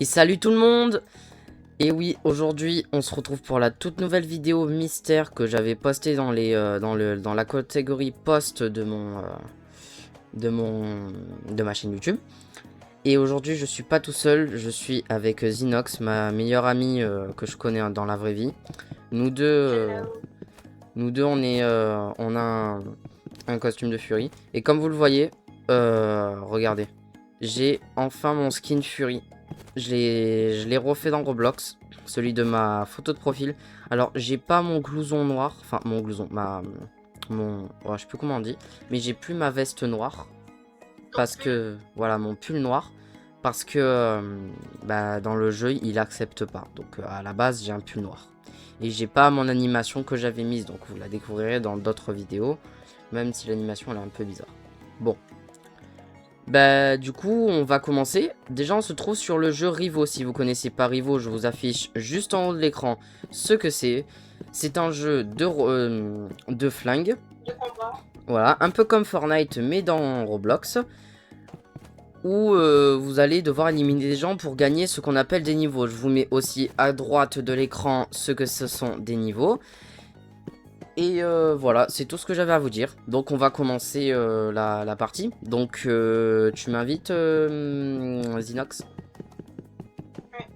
Et salut tout le monde. Et oui, aujourd'hui on se retrouve pour la toute nouvelle vidéo mystère que j'avais postée dans la catégorie post de ma chaîne YouTube. Et aujourd'hui je suis pas tout seul, je suis avec Zinox, ma meilleure amie que je connais dans la vraie vie. Nous deux, on a un costume de Fury. Et comme vous le voyez, regardez, j'ai enfin mon skin Fury. Je l'ai refait dans Roblox, celui de ma photo de profil. Alors j'ai pas mon blouson noir, enfin mon blouson, je sais plus comment on dit, mais j'ai plus ma veste noire parce que voilà mon pull noir parce que dans le jeu il accepte pas. Donc à la base j'ai un pull noir et j'ai pas mon animation que j'avais mise, donc vous la découvrirez dans d'autres vidéos, même si l'animation elle est un peu bizarre. Bon. Bah du coup on va commencer. Déjà on se trouve sur le jeu Rivo. Si vous connaissez pas Rivo, je vous affiche juste en haut de l'écran ce que c'est. C'est un jeu de flingue. De combat. Voilà, un peu comme Fortnite mais dans Roblox. Où vous allez devoir éliminer des gens pour gagner ce qu'on appelle des niveaux. Je vous mets aussi à droite de l'écran ce que ce sont des niveaux. Et voilà, c'est tout ce que j'avais à vous dire. Donc on va commencer la partie. Donc tu m'invites Zinox. Ouais.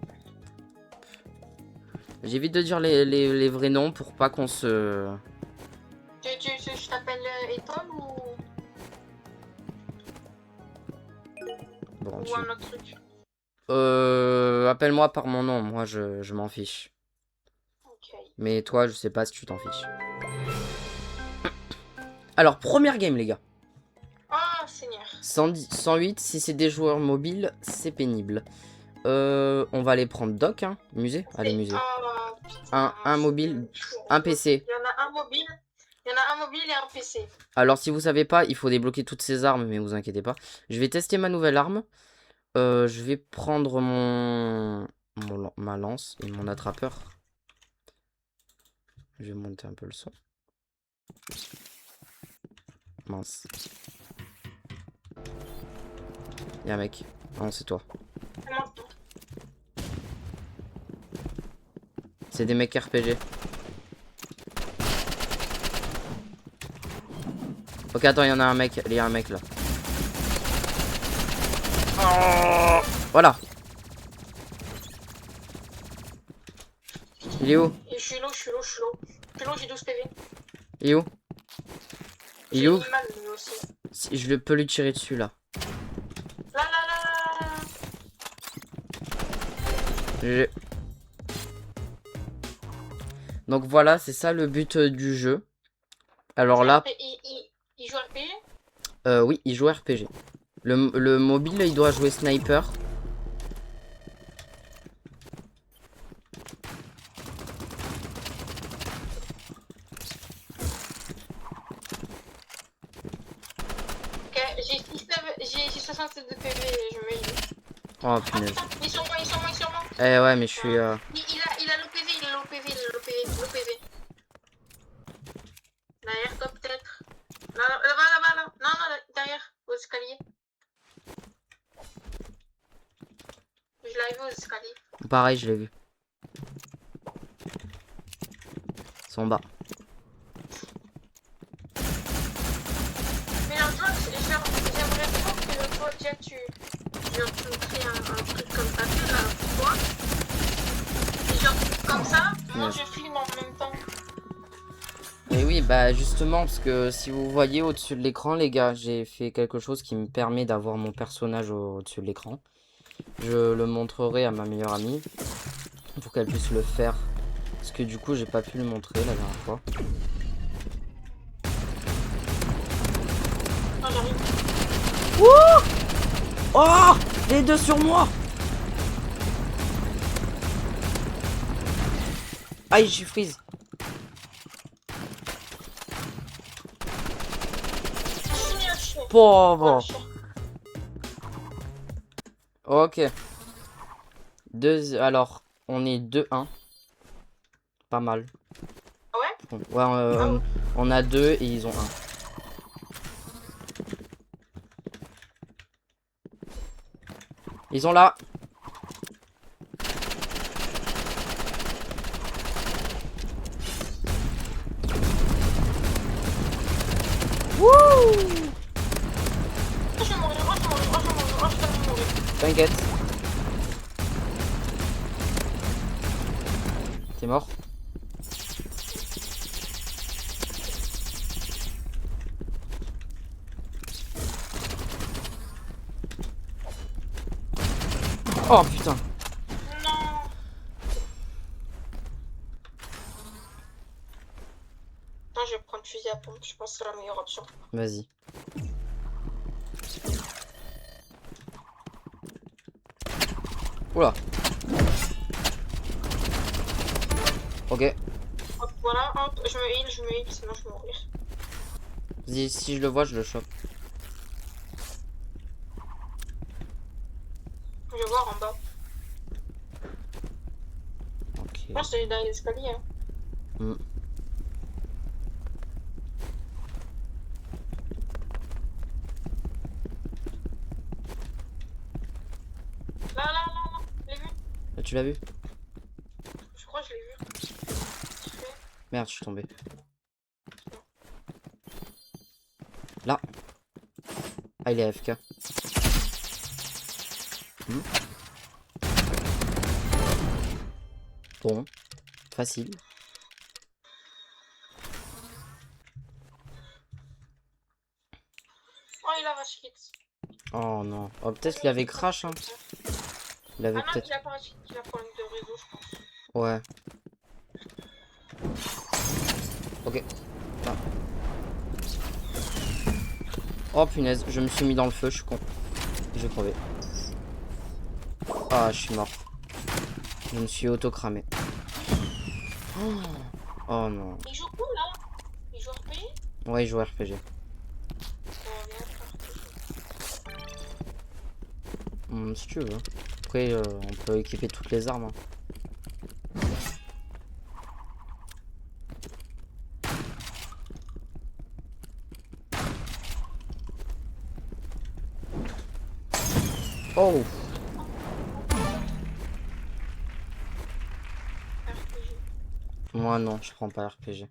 J'évite de dire les vrais noms pour pas qu'on se... Je t'appelle Ethan ou Bon, un autre truc? appelle-moi par mon nom, moi je m'en fiche. Ok. Mais toi, je sais pas si tu t'en fiches. Alors, première game les gars. Ah, Seigneur. 110, 108, si c'est des joueurs mobiles, c'est pénible. On va aller prendre Doc, hein. Musée. Allez, musée. Ah, putain, Un mobile, un PC. Il y en a un mobile. Il y en a un mobile et un PC. Alors, si vous savez pas, il faut débloquer toutes ces armes, mais vous inquiétez pas. Je vais tester ma nouvelle arme. Je vais prendre ma lance et mon attrapeur. Je vais monter un peu le son. Mince. Y'a un mec. Non, c'est toi. C'est des mecs RPG. Ok, attends, il y en a un mec. Il y a un mec là. Oh, voilà. Il est où? Et je suis low, j'ai 12 PV. Il est où? Il est où? Mal, lui aussi. Si je peux lui tirer dessus là. Là. GG. Donc voilà, c'est ça le but du jeu. Alors là... Il joue RPG? Oui, il joue RPG. Le mobile, il doit jouer sniper. Ok, j'ai 67 de PV et je me mets. Oh punaise. Putain, il est sur moi. Eh ouais, mais je suis... Il a l'OPV, l'OPV. Derrière toi peut-être. Là-bas. Non, derrière, aux escaliers. Je l'avais vu aux escaliers. Pareil, je l'ai vu. Ils sont en bas. Mais alors, toi, j'aimerais trop que toi, déjà, tu me crées un truc comme ça, là, pour toi. Et genre, comme ça, moi, je filme en même temps. Et oui, bah justement, parce que si vous voyez au-dessus de l'écran, les gars, j'ai fait quelque chose qui me permet d'avoir mon personnage au-dessus de l'écran. Je le montrerai à ma meilleure amie pour qu'elle puisse le faire. Parce que du coup, j'ai pas pu le montrer la dernière fois. Non, j'arrive. Wouh! Oh! Les deux sur moi! Aïe, je suis freeze. Pauvre. Ok. Alors, on est 2-1. Pas mal. Ah ouais? Ouais, on a 2 et ils ont 1. Ils sont là. t'inquiète. T'es mort? Oh putain. Non. Attends, je vais prendre fusil à pompe. Je pense que c'est la meilleure option. Vas-y. Oula. Ok. Hop, voilà, hop, je me heal, sinon je vais mourir. Vas-y, si je le vois, je le chope. Je vais voir en bas. Ok. Je pense que c'est dans les escaliers. Hein. Mm. Là, je l'ai vu. Tu l'as vu? Je crois que je l'ai vu. Merde, je suis tombé. Là. Ah, il est AFK. Hmm. Bon. Facile. Oh, il a rush kit. Oh non. Oh, peut-être qu'il avait crash, hein. Il avait Ah non, peut-être... il a pas rush kit, il a problème de réseau, je pense. Ouais. Ok. Ah. Oh punaise, je me suis mis dans le feu, je suis con. J'ai crevé. Ah, je suis mort. Je me suis auto-cramé. Oh non. Il joue où là? Il joue RPG? Ouais, il joue RPG. Oh non, Si tu veux. Après, on peut équiper toutes les armes. Hein. Oh! RPG. Moi non, je prends pas RPG. Il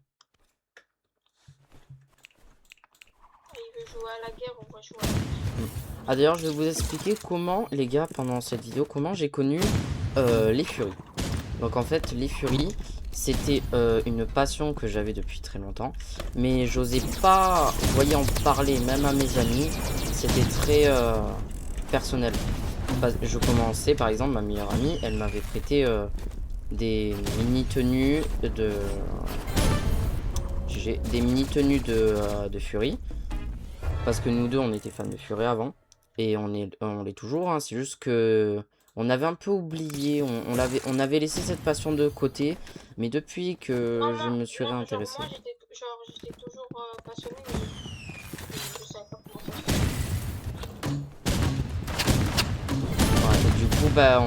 veut jouer à la guerre, on va jouer à la guerre. Ah d'ailleurs, je vais vous expliquer comment, les gars, pendant cette vidéo, comment j'ai connu les Furies. Donc en fait, les Furies, c'était une passion que j'avais depuis très longtemps. Mais j'osais pas, vous voyez, en parler, même à mes amis. C'était très personnel. Je commençais, par exemple, ma meilleure amie, elle m'avait prêté des mini-tenues de... Des mini-tenues de Fury. Parce que nous deux, on était fans de Fury avant. Et on l'est toujours, hein. C'est juste que... On avait un peu oublié, on avait laissé cette passion de côté. Mais depuis que je me suis réintéressé... Moi, j'étais toujours passionné, mais je savais pas comment ça se fait. Ouais, et du coup, bah,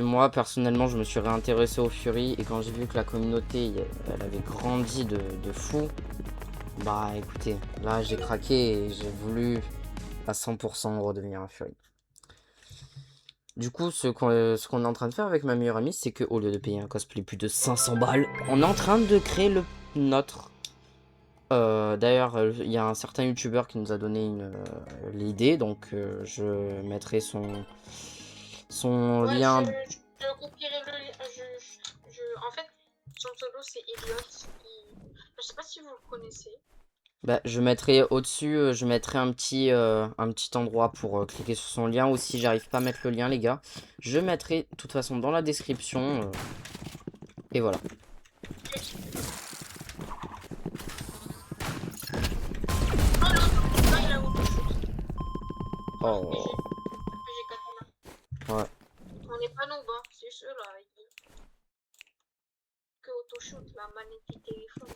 moi, personnellement, je me suis réintéressé au Fury. Et quand j'ai vu que la communauté, elle avait grandi de fou... Bah écoutez, là j'ai craqué et j'ai voulu à 100% redevenir un Fury. Du coup, ce qu'on est en train de faire avec ma meilleure amie, c'est qu'au lieu de payer un cosplay plus de 500 balles, on est en train de créer le nôtre. D'ailleurs, il y a un certain youtubeur qui nous a donné l'idée, donc je mettrai son Ouais, lien. je copierai le lien. En fait, son pseudo c'est Elliot. Je sais pas si vous le connaissez. Bah, je mettrai au-dessus, je mettrai un petit endroit pour cliquer sur son lien. Ou si j'arrive pas à mettre le lien, les gars, je mettrai de toute façon dans la description. Et voilà. Oh non, là il a auto-shoot. Oh. J'ai katana. Ouais. On n'est pas noob, hein. C'est ceux là. Que auto-shoot, la manette du téléphone.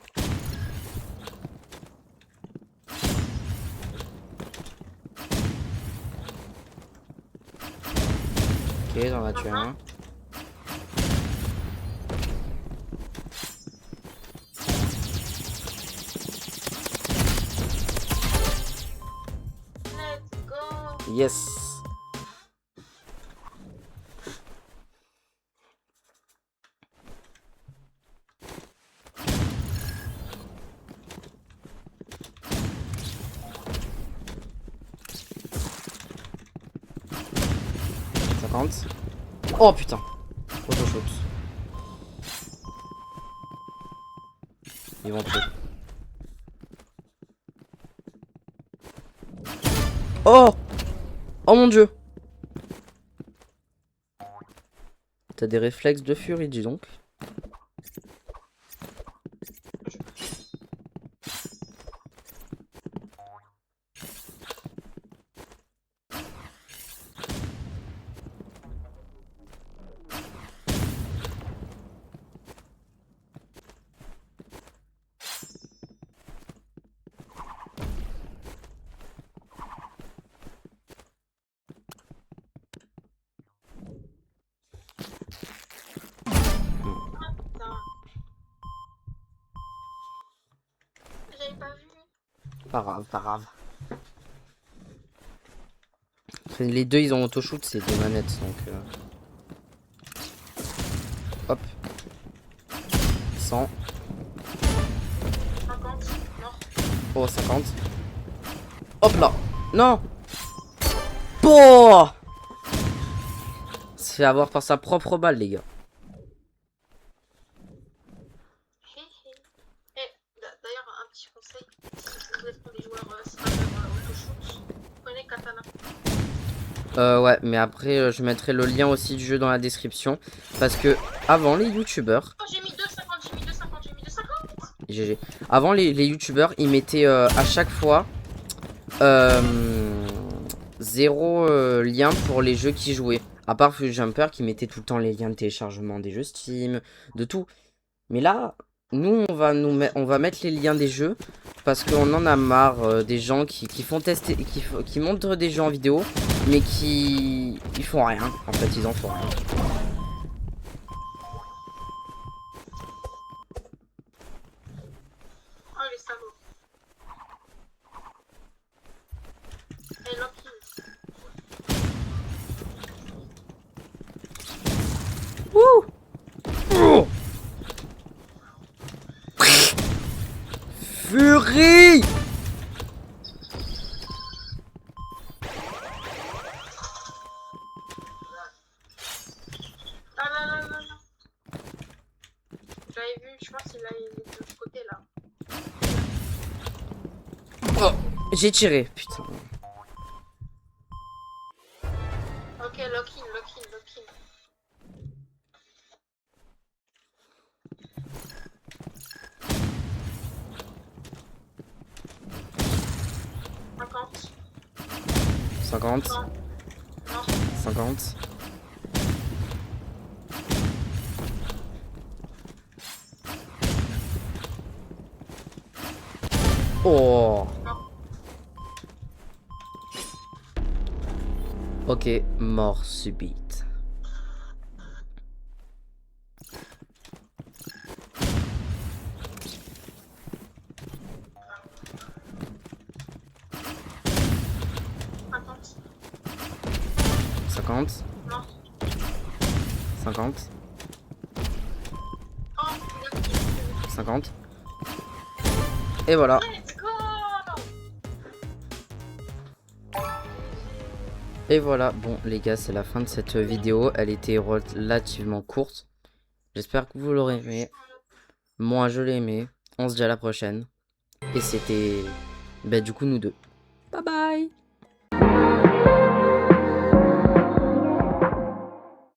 Ok, j'en ai tué un. Let's go. Yes. 50. Oh putain. Auto-shoot. Ils vont tuer. Oh! Oh mon dieu! T'as des réflexes de furie, dis donc. J'avais pas vu. Pas grave, pas grave. Les deux, ils ont auto-shoot, c'est des manettes, donc... Hop. 100. 50. Mort. Oh, 50. Hop là. Non. Oh, se fait avoir par sa propre balle, les gars. D'ailleurs, un petit conseil. Si vous voulez prendre des joueurs spammers auto-shoot, prenez Katana. Ouais, mais après, je mettrai le lien aussi du jeu dans la description. Parce que, avant, les youtubeurs... Oh, j'ai mis 2,50, j'ai mis 2,50, j'ai mis 2,50. GG. Avant, les youtubeurs, ils mettaient à chaque fois... 0 lien pour les jeux qu'ils jouaient. À part Jumper qui mettait tout le temps les liens de téléchargement des jeux Steam, de tout. Mais là, nous, on va mettre les liens des jeux parce qu'on en a marre des gens qui font tester, qui montrent des jeux en vidéo, mais ils font rien. En fait, ils en font rien. Oh, les salauds. Et Loki. Wouh! Oh! Fury! Ah là là là là. J'avais vu, je pense qu'il a de l'autre côté là. Oh, j'ai tiré, putain. Ok, Loki, Loki, Loki. « 50. Non. 50. Oh. Ok, mort subite. Non. 50. Oh, 50. Et voilà. let's go. Et voilà. Bon, les gars, c'est la fin de cette vidéo. Elle était relativement courte. J'espère que vous l'aurez aimé. Moi, je l'ai aimé. On se dit à la prochaine. Et c'était... Bah, du coup, nous deux. Bye bye.